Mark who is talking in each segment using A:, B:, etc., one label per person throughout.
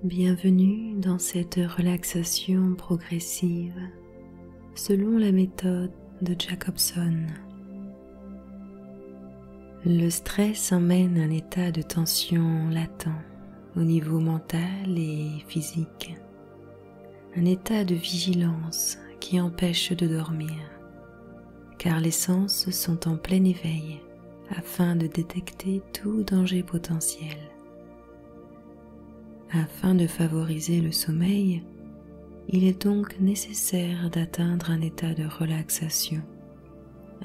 A: Bienvenue dans cette relaxation progressive selon la méthode de Jacobson. Le stress emmène un état de tension latent au niveau mental et physique, un état de vigilance qui empêche de dormir, car les sens sont en plein éveil afin de détecter tout danger potentiel. Afin de favoriser le sommeil, il est donc nécessaire d'atteindre un état de relaxation,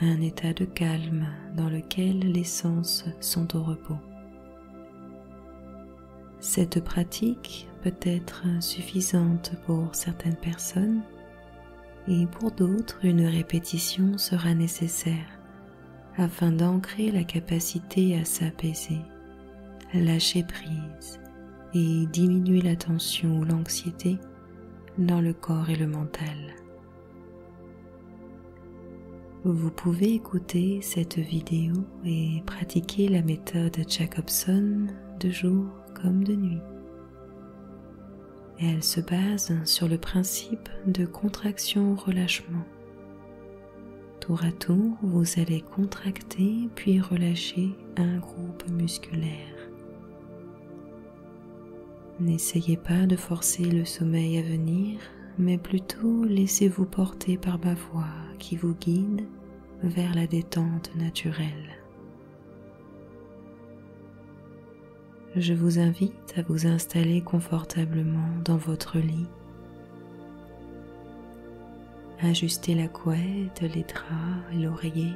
A: un état de calme dans lequel les sens sont au repos. Cette pratique peut être suffisante pour certaines personnes et pour d'autres une répétition sera nécessaire afin d'ancrer la capacité à s'apaiser, lâcher prise et diminuer la tension ou l'anxiété dans le corps et le mental. Vous pouvez écouter cette vidéo et pratiquer la méthode Jacobson de jour comme de nuit. Elle se base sur le principe de contraction-relâchement. Tour à tour, vous allez contracter puis relâcher un groupe musculaire. N'essayez pas de forcer le sommeil à venir, mais plutôt laissez-vous porter par ma voix qui vous guide vers la détente naturelle. Je vous invite à vous installer confortablement dans votre lit. Ajustez la couette, les draps et l'oreiller.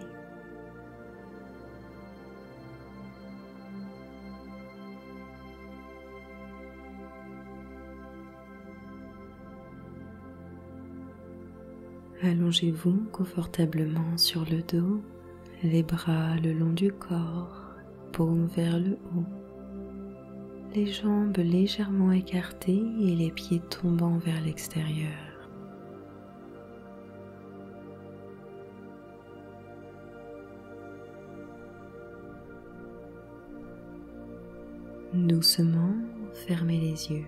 A: Allongez-vous confortablement sur le dos, les bras le long du corps, paume vers le haut, les jambes légèrement écartées et les pieds tombant vers l'extérieur. Doucement, fermez les yeux.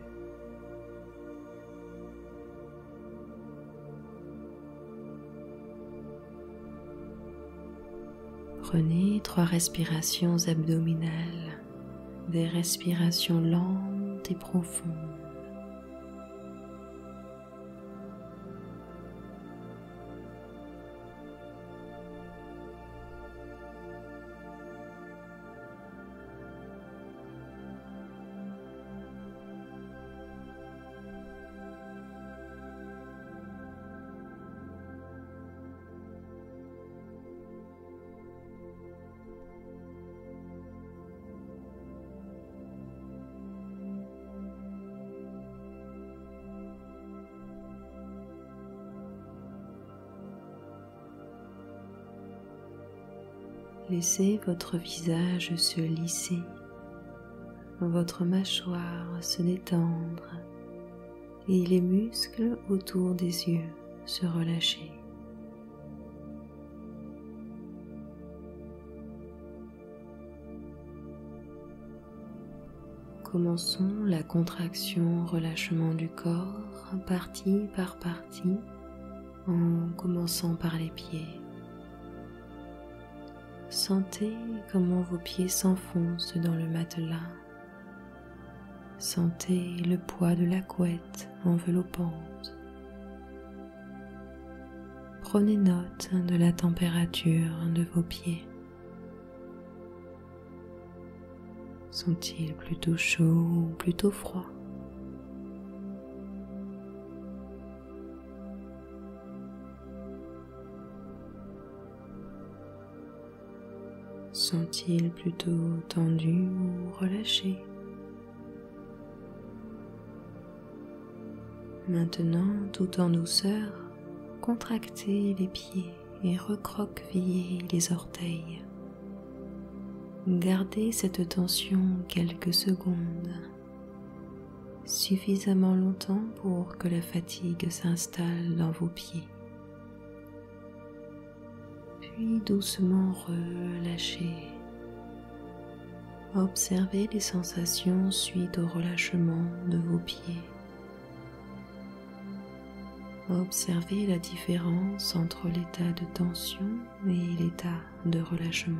A: Prenez 3 respirations abdominales, des respirations lentes et profondes. Laissez votre visage se lisser, votre mâchoire se détendre et les muscles autour des yeux se relâcher. Commençons la contraction-relâchement du corps partie par partie en commençant par les pieds. Sentez comment vos pieds s'enfoncent dans le matelas. Sentez le poids de la couette enveloppante. Prenez note de la température de vos pieds. Sont-ils plutôt chauds ou plutôt froids? Sont-ils plutôt tendus ou relâchés? Maintenant, tout en douceur, contractez les pieds et recroquevillez les orteils. Gardez cette tension quelques secondes, suffisamment longtemps pour que la fatigue s'installe dans vos pieds. Puis doucement relâchez. Observez les sensations suite au relâchement de vos pieds. Observez la différence entre l'état de tension et l'état de relâchement.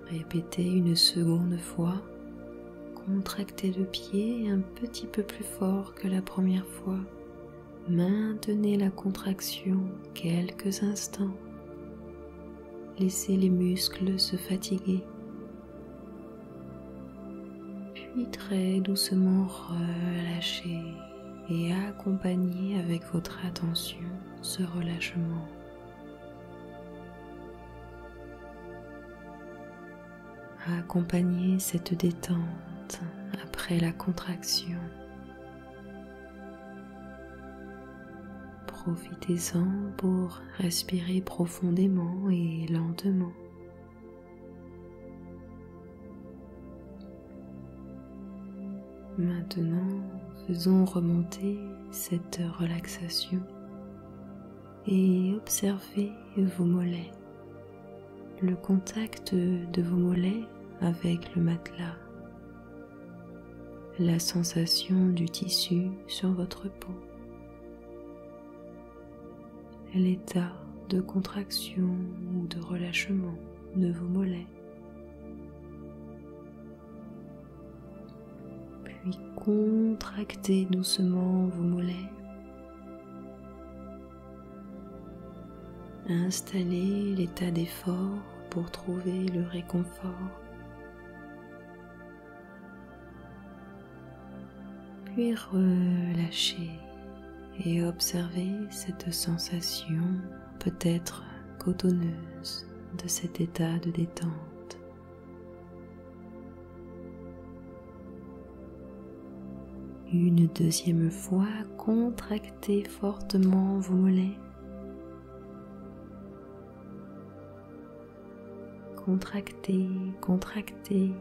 A: Répétez une seconde fois. Contractez le pied un petit peu plus fort que la première fois. Maintenez la contraction quelques instants. Laissez les muscles se fatiguer. Puis très doucement relâchez et accompagnez avec votre attention ce relâchement. Accompagnez cette détente après la contraction. Profitez-en pour respirer profondément et lentement. Maintenant, faisons remonter cette relaxation et observez vos mollets. Le contact de vos mollets avec le matelas, la sensation du tissu sur votre peau, l'état de contraction ou de relâchement de vos mollets, puis contractez doucement vos mollets. Installez l'état d'effort pour trouver le réconfort. Puis relâchez et observez cette sensation peut-être cotonneuse de cet état de détente. Une deuxième fois, contractez fortement vos mollets. Contractez, contractez,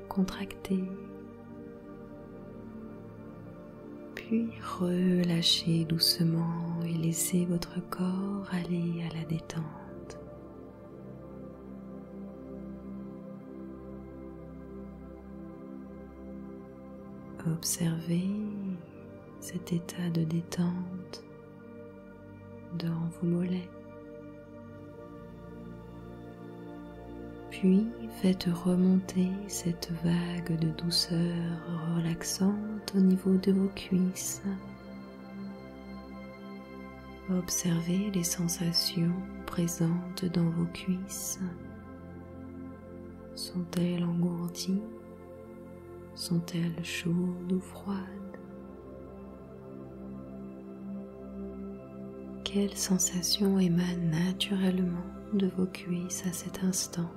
A: contractez. Puis relâchez doucement et laissez votre corps aller à la détente. Observez cet état de détente dans vos mollets. Puis faites remonter cette vague de douceur relaxante au niveau de vos cuisses. Observez les sensations présentes dans vos cuisses. Sont-elles engourdies? Sont-elles chaudes ou froides? Quelles sensations émanent naturellement de vos cuisses à cet instant?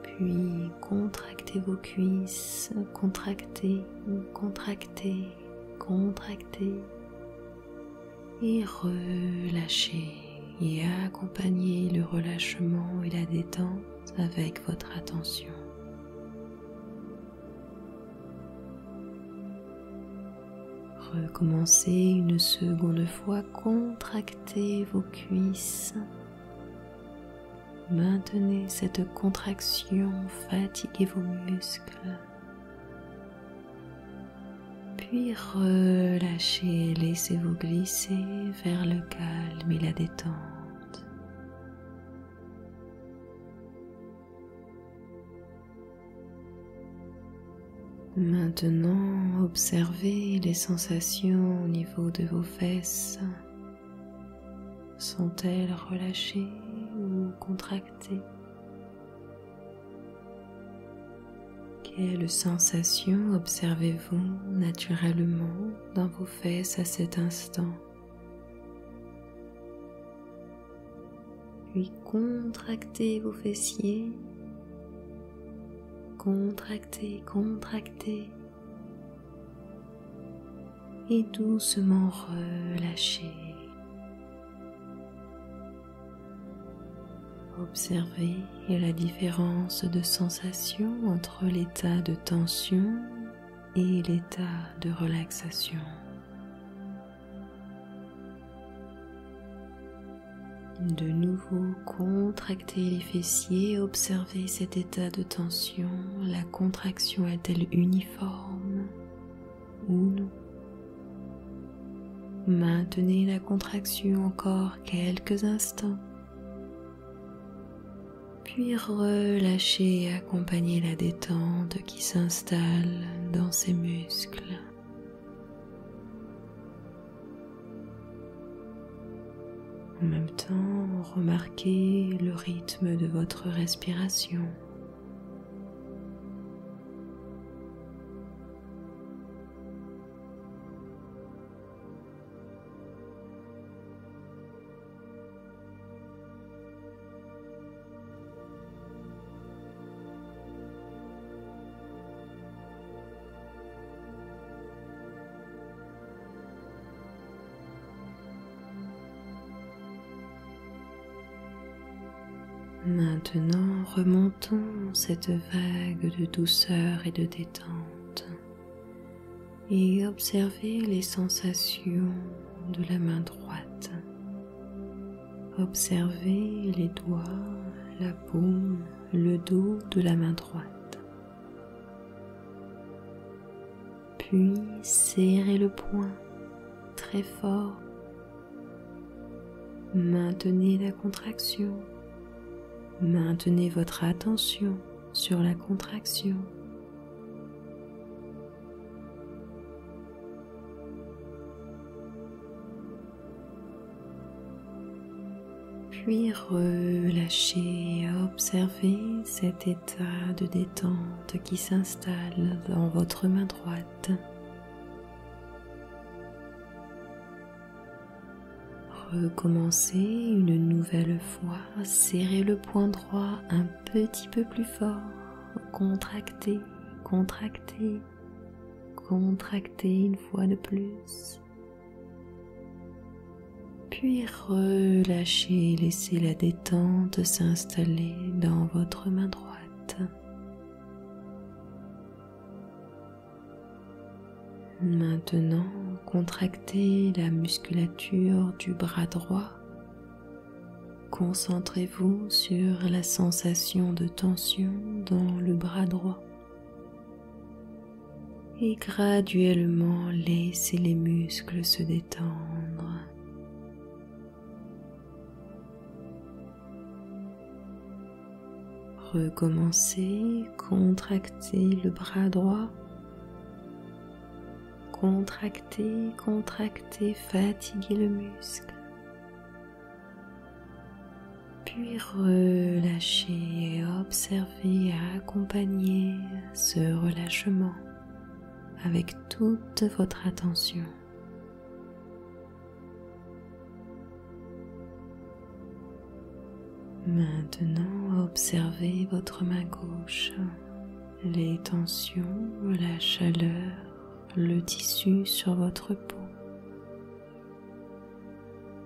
A: Puis contractez vos cuisses, contractez, contractez, contractez et relâchez et accompagnez le relâchement et la détente avec votre attention. Recommencez une seconde fois, contractez vos cuisses. Maintenez cette contraction, fatiguez vos muscles. Puis relâchez, laissez-vous glisser vers le calme et la détente. Maintenant, observez les sensations au niveau de vos fesses. Sont-elles relâchées ou contractées? Quelles sensations observez-vous naturellement dans vos fesses à cet instant? Puis contractez vos fessiers. Contractez, contractez. et doucement relâchez. Observez la différence de sensation entre l'état de tension et l'état de relaxation. De nouveau, contractez les fessiers, observez cet état de tension. La contraction est-elle uniforme ou non? Maintenez la contraction encore quelques instants. Puis relâchez et accompagnez la détente qui s'installe dans ces muscles. En même temps, remarquez le rythme de votre respiration. Maintenant, remontons cette vague de douceur et de détente et observez les sensations de la main droite. Observez les doigts, la paume, le dos de la main droite. Puis serrez le poing très fort. Maintenez la contraction. Maintenez votre attention sur la contraction. Puis relâchez et observez cet état de détente qui s'installe dans votre main droite. Recommencez une nouvelle fois, serrez le poing droit un petit peu plus fort, contractez, contractez, contractez une fois de plus. Puis relâchez, laissez la détente s'installer dans votre main droite. Maintenant, contractez la musculature du bras droit. Concentrez-vous sur la sensation de tension dans le bras droit. Et graduellement, laissez les muscles se détendre. Recommencez, contractez le bras droit. Contractez, contractez, fatiguez le muscle. Puis relâchez et observez et accompagnez ce relâchement avec toute votre attention. Maintenant, observez votre main gauche, les tensions, la chaleur, le tissu sur votre peau,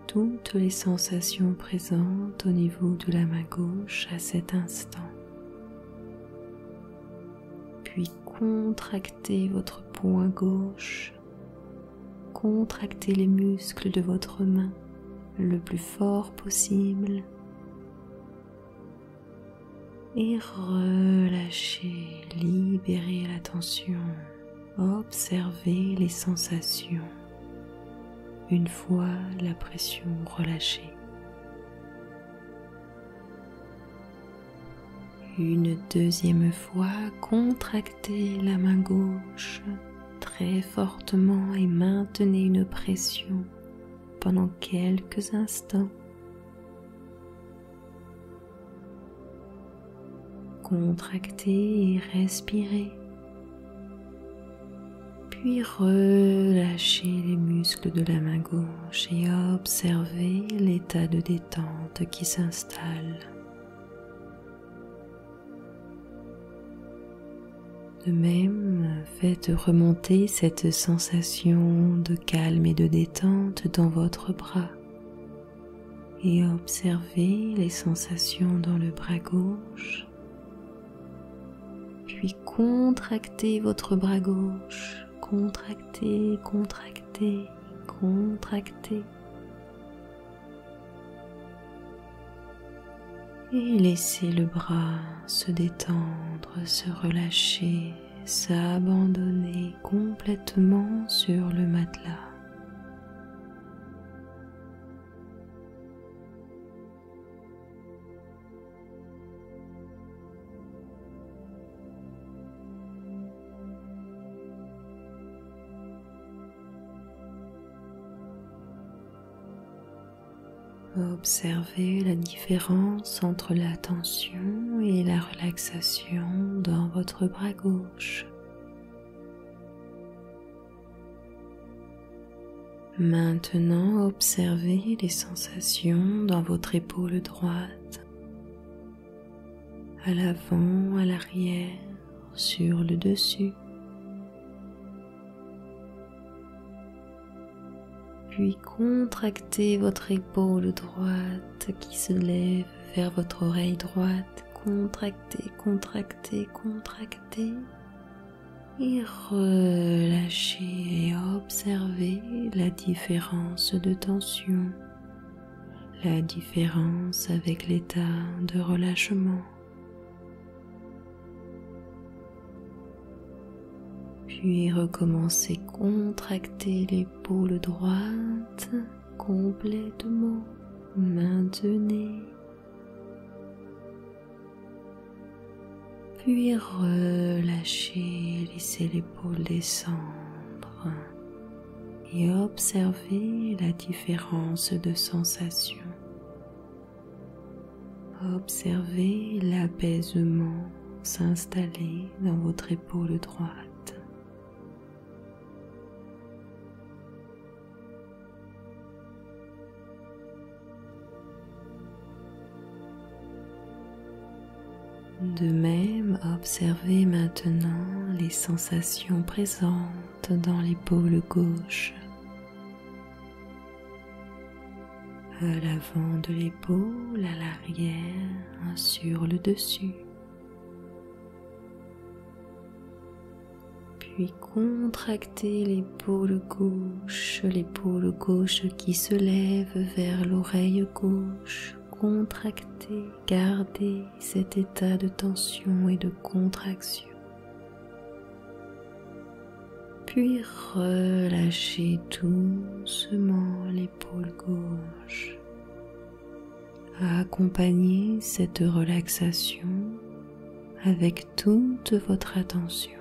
A: toutes les sensations présentes au niveau de la main gauche à cet instant. Puis contractez votre poing gauche, contractez les muscles de votre main le plus fort possible et relâchez, libérez la tension. Observez les sensations une fois la pression relâchée. Une deuxième fois, contractez la main gauche très fortement et maintenez une pression pendant quelques instants. Contractez et respirez. Puis relâchez les muscles de la main gauche et observez l'état de détente qui s'installe. De même, faites remonter cette sensation de calme et de détente dans votre bras et observez les sensations dans le bras gauche. Puis contractez votre bras gauche, contractez, contractez, contractez. Et laissez le bras se détendre, se relâcher, s'abandonner complètement sur le matelas. Observez la différence entre la tension et la relaxation dans votre bras gauche. Maintenant, observez les sensations dans votre épaule droite, à l'avant, à l'arrière, sur le dessus. Puis contractez votre épaule droite qui se lève vers votre oreille droite. Contractez, contractez, contractez. Et relâchez et observez la différence de tension, la différence avec l'état de relâchement. Puis recommencez, contractez l'épaule droite complètement, maintenez. Puis relâchez, laissez l'épaule descendre et observez la différence de sensation. Observez l'apaisement s'installer dans votre épaule droite. De même, observez maintenant les sensations présentes dans l'épaule gauche, à l'avant de l'épaule, à l'arrière, sur le dessus. Puis contractez l'épaule gauche qui se lève vers l'oreille gauche. Contractez, gardez cet état de tension et de contraction. Puis relâchez doucement l'épaule gauche. Accompagnez cette relaxation avec toute votre attention.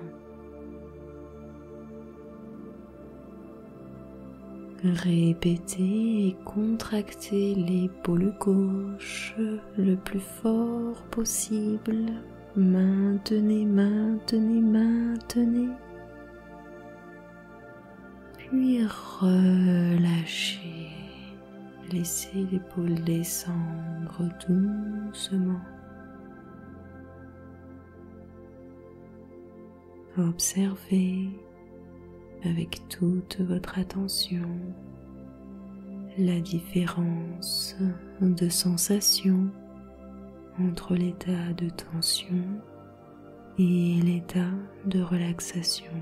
A: Répétez et contractez l'épaule gauche le plus fort possible. Maintenez, maintenez, maintenez. Puis relâchez. Laissez l'épaule descendre doucement. Observez avec toute votre attention la différence de sensation entre l'état de tension et l'état de relaxation.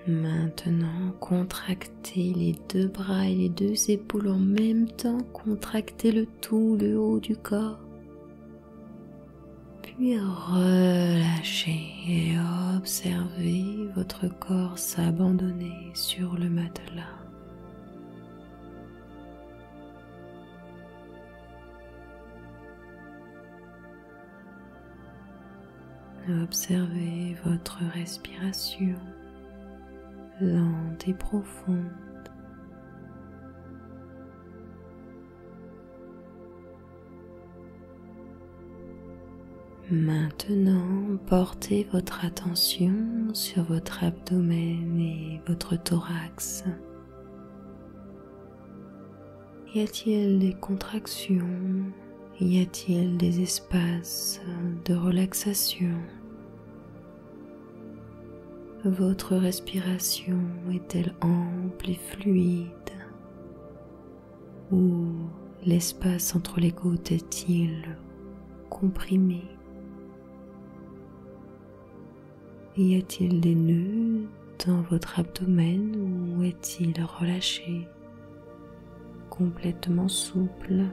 A: Maintenant, contractez les deux bras et les deux épaules en même temps. Contractez le tout, le haut du corps. Puis relâchez et observez votre corps s'abandonner sur le matelas. Observez votre respiration. Lente et profonde. Maintenant, portez votre attention sur votre abdomen et votre thorax. Y a-t-il des contractions? Y a-t-il des espaces de relaxation? Votre respiration est-elle ample et fluide? Ou l'espace entre les côtes est-il comprimé? Y a-t-il des nœuds dans votre abdomen ou est-il relâché, complètement souple?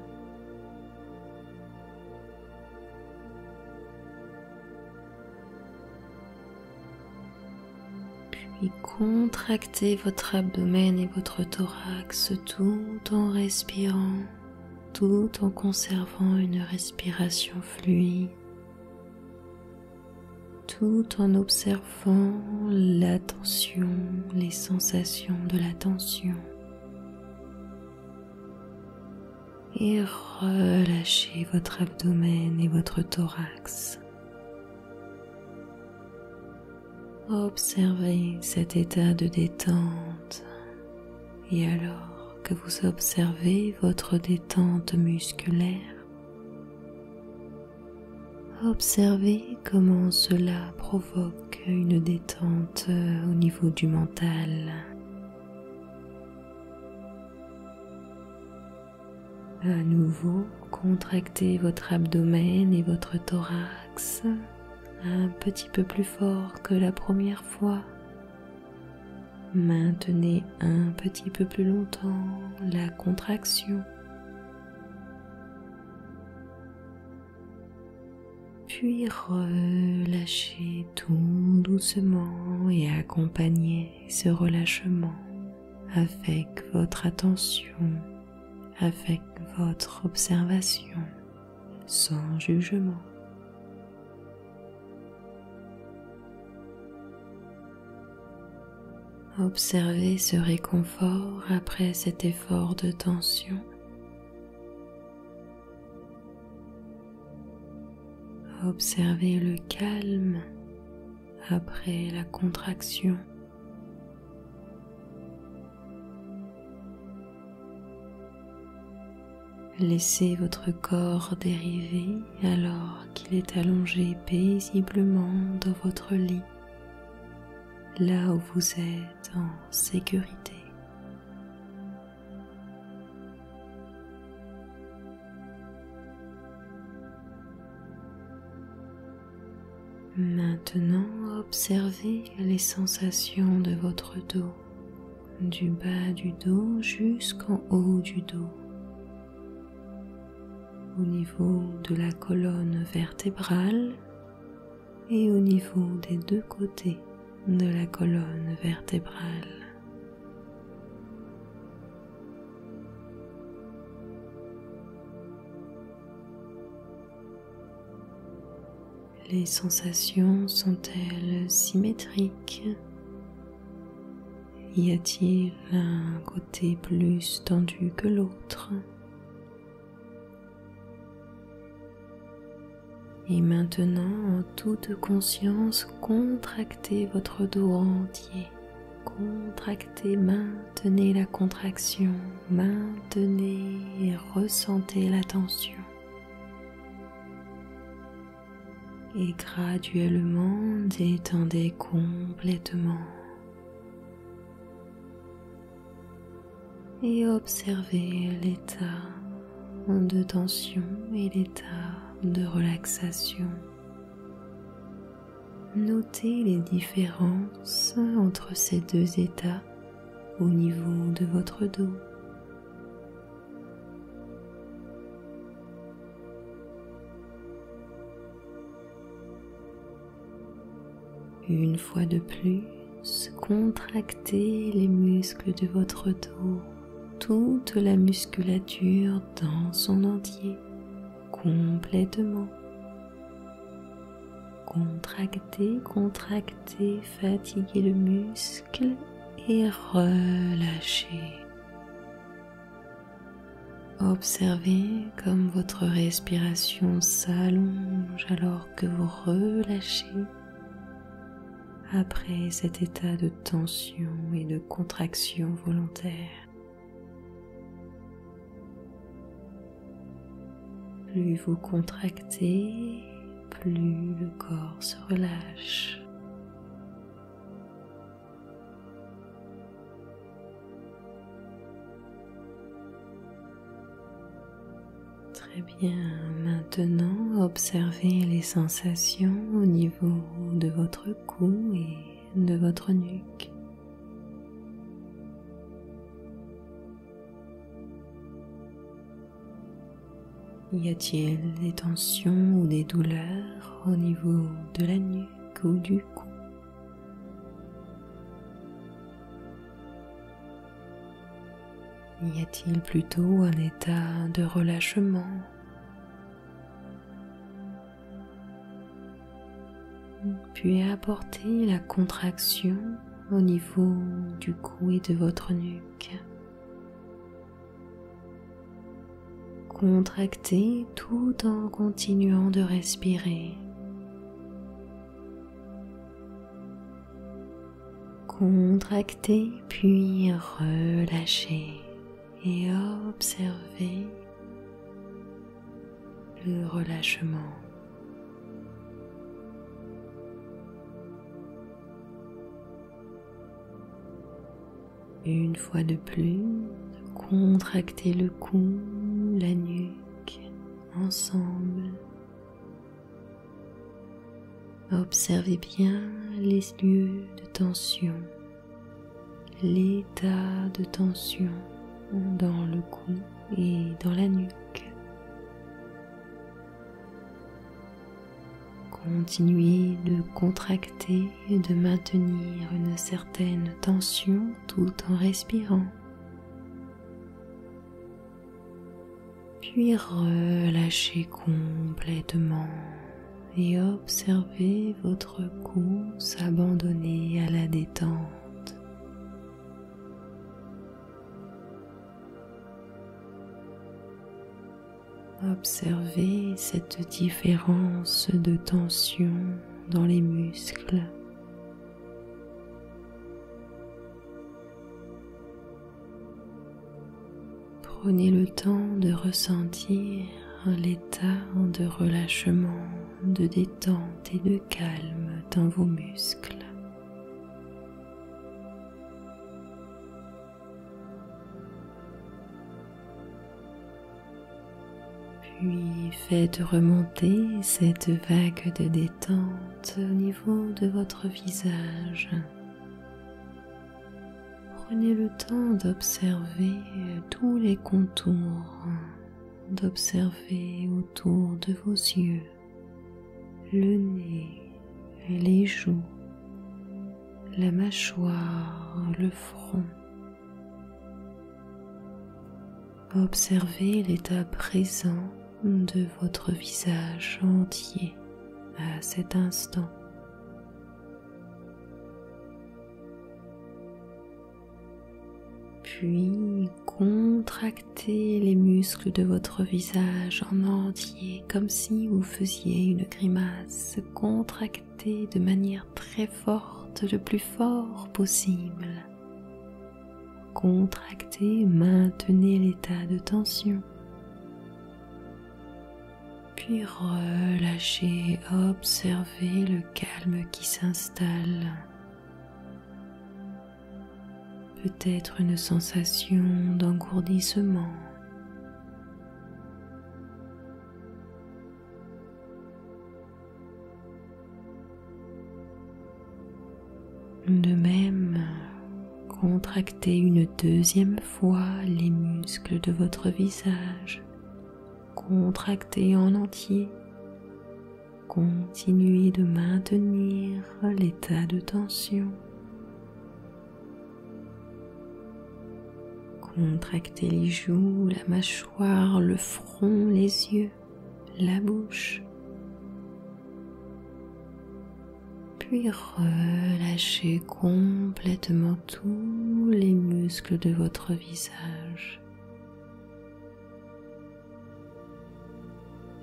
A: Puis contractez votre abdomen et votre thorax tout en respirant, tout en conservant une respiration fluide, tout en observant la tension, les sensations de la tension. Et relâchez votre abdomen et votre thorax. Observez cet état de détente et alors que vous observez votre détente musculaire, observez comment cela provoque une détente au niveau du mental. À nouveau, contractez votre abdomen et votre thorax un petit peu plus fort que la première fois. Maintenez un petit peu plus longtemps la contraction. Puis relâchez tout doucement et accompagnez ce relâchement avec votre attention, avec votre observation, sans jugement. Observez ce réconfort après cet effort de tension. Observez le calme après la contraction. Laissez votre corps dériver alors qu'il est allongé paisiblement dans votre lit, là où vous êtes en sécurité. Maintenant, observez les sensations de votre dos, du bas du dos jusqu'en haut du dos, au niveau de la colonne vertébrale et au niveau des deux côtés de la colonne vertébrale. Les sensations sont-elles symétriques? Y a-t-il un côté plus tendu que l'autre? Et maintenant, en toute conscience, contractez votre dos entier. Contractez, maintenez la contraction, maintenez et ressentez la tension. Et graduellement détendez complètement. Et observez l'état de tension et l'état de relaxation. Notez les différences entre ces deux états au niveau de votre dos. Une fois de plus, contractez les muscles de votre dos, toute la musculature dans son entier, complètement. Contractez, contractez, fatiguez le muscle et relâchez. Observez comme votre respiration s'allonge alors que vous relâchez après cet état de tension et de contraction volontaire. Plus vous contractez, plus le corps se relâche. Très bien, maintenant observez les sensations au niveau de votre cou et de votre nuque. Y a-t-il des tensions ou des douleurs au niveau de la nuque ou du cou? Y a-t-il plutôt un état de relâchement? Puis apportez la contraction au niveau du cou et de votre nuque. Contractez tout en continuant de respirer. Contractez puis relâchez et observez le relâchement. Une fois de plus, contractez le cou, la nuque, ensemble. Observez bien les lieux de tension, l'état de tension dans le cou et dans la nuque. Continuez de contracter et de maintenir une certaine tension tout en respirant. Puis relâchez complètement et observez votre cou s'abandonner à la détente. Observez cette différence de tension dans les muscles. Prenez le temps de ressentir l'état de relâchement, de détente et de calme dans vos muscles. Puis faites remonter cette vague de détente au niveau de votre visage. Prenez le temps d'observer tous les contours, d'observer autour de vos yeux, le nez, les joues, la mâchoire, le front. Observez l'état présent de votre visage entier à cet instant. Puis contractez les muscles de votre visage en entier comme si vous faisiez une grimace. Contractez de manière très forte, le plus fort possible. Contractez, maintenez l'état de tension. Puis relâchez, observez le calme qui s'installe. Peut-être une sensation d'engourdissement. De même, contractez une deuxième fois les muscles de votre visage. Contractez en entier. Continuez de maintenir l'état de tension. Contractez les joues, la mâchoire, le front, les yeux, la bouche. Puis relâchez complètement tous les muscles de votre visage.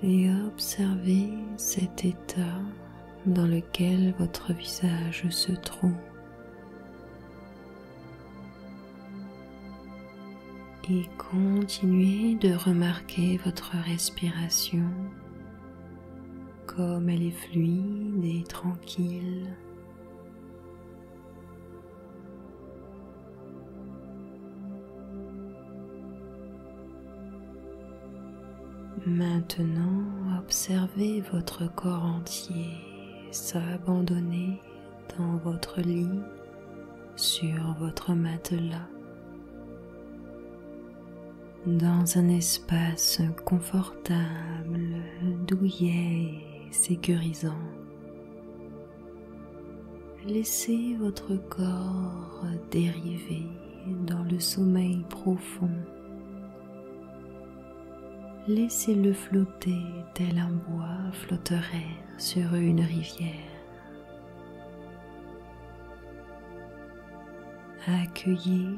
A: Et observez cet état dans lequel votre visage se trouve. Et continuez de remarquer votre respiration comme elle est fluide et tranquille. Maintenant, observez votre corps entier s'abandonner dans votre lit, sur votre matelas, dans un espace confortable, douillet et sécurisant. Laissez votre corps dériver dans le sommeil profond. Laissez-le flotter tel un bois flotterait sur une rivière. Accueillez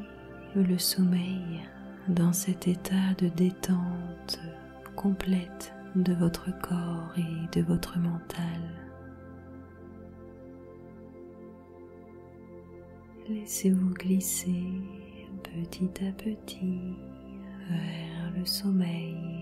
A: le sommeil dans cet état de détente complète de votre corps et de votre mental. Laissez-vous glisser petit à petit vers le sommeil.